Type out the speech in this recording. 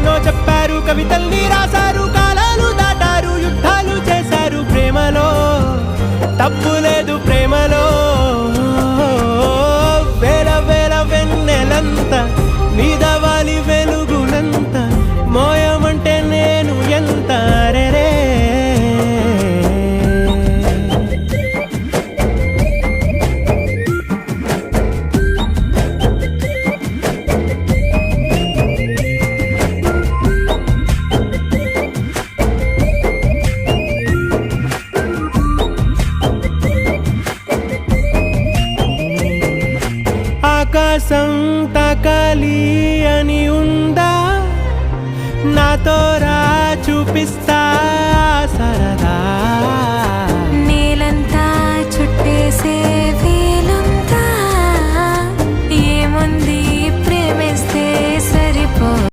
ఎన్నో చెప్పారు, కవితల్ని రాశారు, కాలాలు దాటారు, యుద్ధాలు చేశారు. ప్రేమలో తప్పు లేదు, ప్రేమలో వేల వేల వెన్నెలంత మీద వాలి వెలుగునంత మోయమంటే నేను ఎంత రే. ఆకాశం తాకాలి అని ఉందా, నాతో రా చూపిస్తా